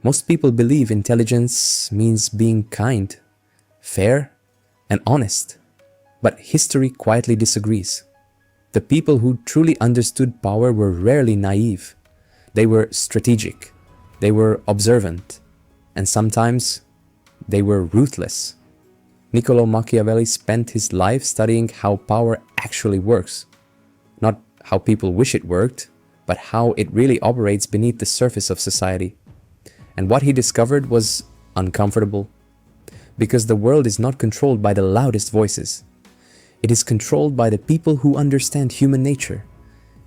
Most people believe intelligence means being kind, fair, and honest, but history quietly disagrees. The people who truly understood power were rarely naive. They were strategic, they were observant, and sometimes they were ruthless. Niccolo Machiavelli spent his life studying how power actually works. Not how people wish it worked, but how it really operates beneath the surface of society. And what he discovered was uncomfortable, because the world is not controlled by the loudest voices. It is controlled by the people who understand human nature.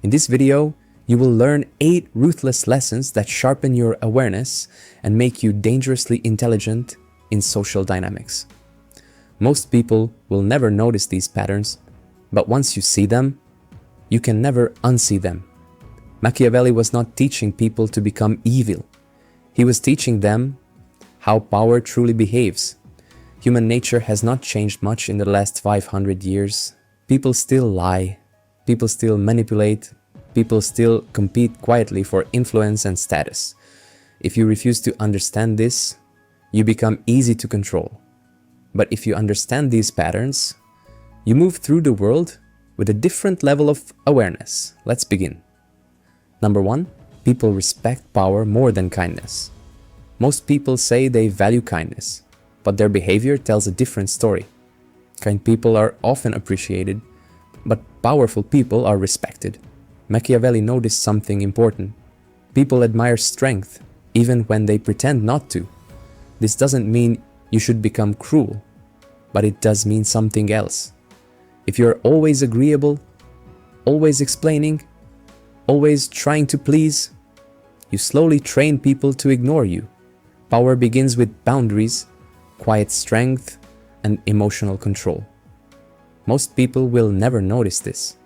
In this video, you will learn 8 ruthless lessons that sharpen your awareness and make you dangerously intelligent in social dynamics. Most people will never notice these patterns, but once you see them, you can never unsee them. Machiavelli was not teaching people to become evil. He was teaching them how power truly behaves. Human nature has not changed much in the last 500 years. People still lie, people still manipulate, people still compete quietly for influence and status. If you refuse to understand this, you become easy to control. But if you understand these patterns, you move through the world with a different level of awareness. Let's begin. Number 1. People respect power more than kindness. Most people say they value kindness, but their behavior tells a different story. Kind people are often appreciated, but powerful people are respected. Machiavelli noticed something important. People admire strength, even when they pretend not to. This doesn't mean you should become cruel, but it does mean something else. If you're always agreeable, always explaining, always trying to please, you slowly train people to ignore you. Power begins with boundaries, quiet strength, and emotional control. Most people will never notice this,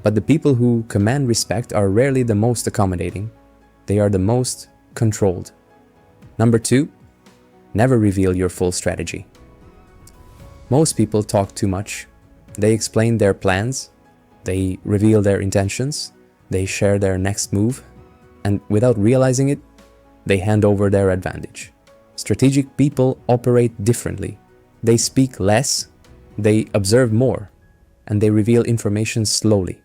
but the people who command respect are rarely the most accommodating. They are the most controlled. Number 2, never reveal your full strategy. Most people talk too much. They explain their plans, they reveal their intentions, they share their next move, and without realizing it, they hand over their advantage. Strategic people operate differently. They speak less, they observe more, and they reveal information slowly.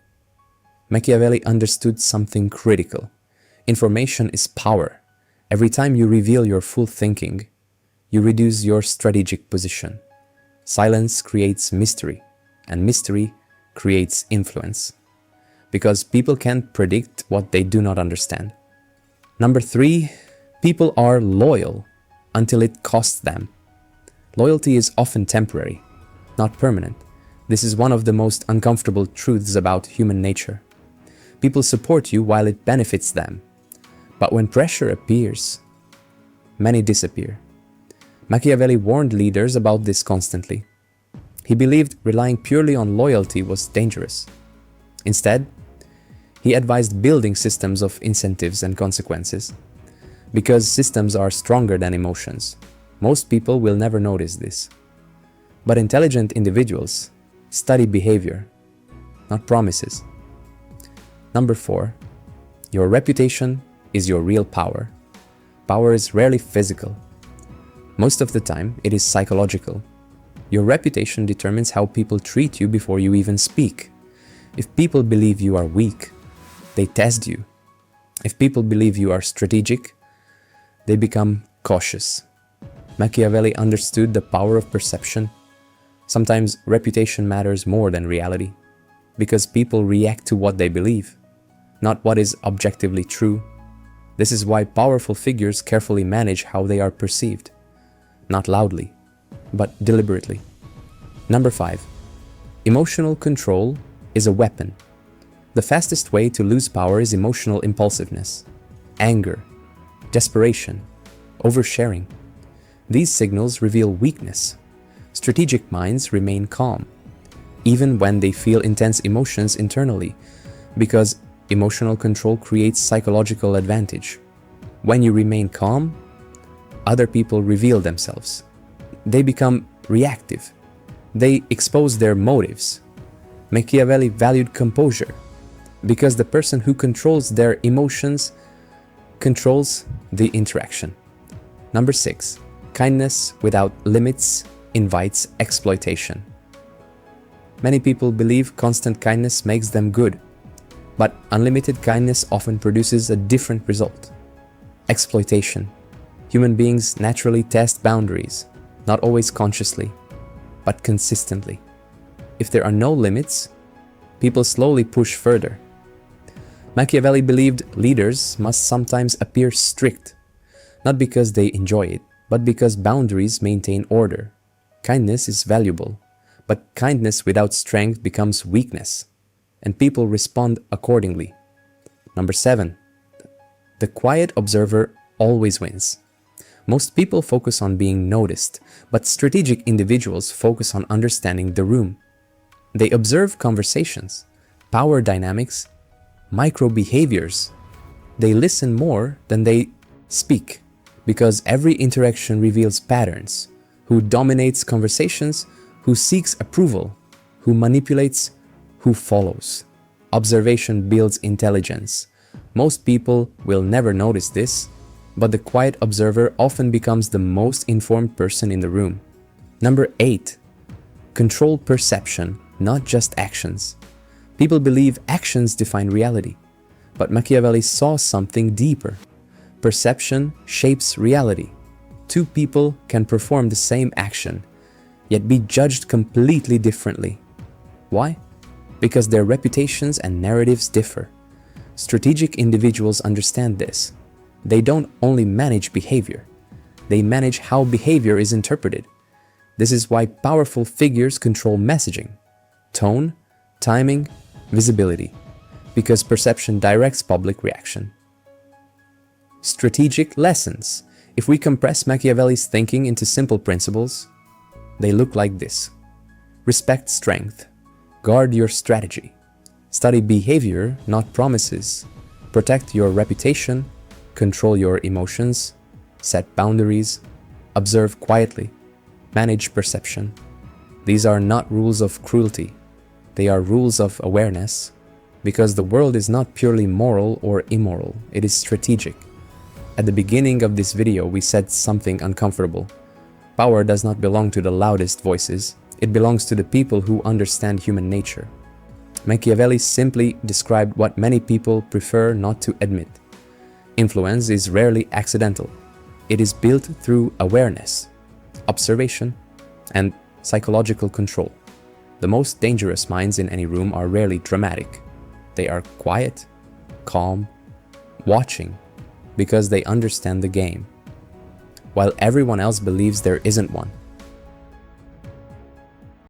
Machiavelli understood something critical. Information is power. Every time you reveal your full thinking, you reduce your strategic position. Silence creates mystery, and mystery creates influence. Because people can't predict what they do not understand. Number 3, people are loyal until it costs them. Loyalty is often temporary, not permanent. This is one of the most uncomfortable truths about human nature. People support you while it benefits them. But when pressure appears, many disappear. Machiavelli warned leaders about this constantly. He believed relying purely on loyalty was dangerous. Instead, he advised building systems of incentives and consequences. Because systems are stronger than emotions, most people will never notice this. But intelligent individuals study behavior, not promises. Number 4, your reputation is your real power. Power is rarely physical. Most of the time, it is psychological. Your reputation determines how people treat you before you even speak. If people believe you are weak, they test you. If people believe you are strategic, they become cautious. Machiavelli understood the power of perception. Sometimes reputation matters more than reality, because people react to what they believe, not what is objectively true. This is why powerful figures carefully manage how they are perceived, not loudly, but deliberately. Number 5, emotional control is a weapon. The fastest way to lose power is emotional impulsiveness, anger, desperation, oversharing. These signals reveal weakness. Strategic minds remain calm, even when they feel intense emotions internally, because emotional control creates psychological advantage. When you remain calm, other people reveal themselves. They become reactive. They expose their motives. Machiavelli valued composure, because the person who controls their emotions controls the interaction. Number 6. Kindness without limits invites exploitation. Many people believe constant kindness makes them good, but unlimited kindness often produces a different result. Exploitation. Human beings naturally test boundaries, not always consciously, but consistently. If there are no limits, people slowly push further. Machiavelli believed leaders must sometimes appear strict, not because they enjoy it, but because boundaries maintain order. Kindness is valuable, but kindness without strength becomes weakness, and people respond accordingly. Number 7. The quiet observer always wins. Most people focus on being noticed, but strategic individuals focus on understanding the room. They observe conversations, power dynamics, micro behaviors. They listen more than they speak, because every interaction reveals patterns. Who dominates conversations, who seeks approval, who manipulates, who follows. Observation builds intelligence. Most people will never notice this, but the quiet observer often becomes the most informed person in the room. Number 8. Control perception, not just actions. People believe actions define reality, but Machiavelli saw something deeper. Perception shapes reality. Two people can perform the same action, yet be judged completely differently. Why? Because their reputations and narratives differ. Strategic individuals understand this. They don't only manage behavior, they manage how behavior is interpreted. This is why powerful figures control messaging, tone, timing, visibility, because perception directs public reaction. Strategic lessons. If we compress Machiavelli's thinking into simple principles, they look like this. Respect strength. Guard your strategy. Study behavior, not promises. Protect your reputation. Control your emotions. Set boundaries. Observe quietly. Manage perception. These are not rules of cruelty. They are rules of awareness, because the world is not purely moral or immoral, it is strategic. At the beginning of this video, we said something uncomfortable. Power does not belong to the loudest voices, it belongs to the people who understand human nature. Machiavelli simply described what many people prefer not to admit. Influence is rarely accidental. It is built through awareness, observation, and psychological control. The most dangerous minds in any room are rarely dramatic. They are quiet, calm, watching, because they understand the game, while everyone else believes there isn't one.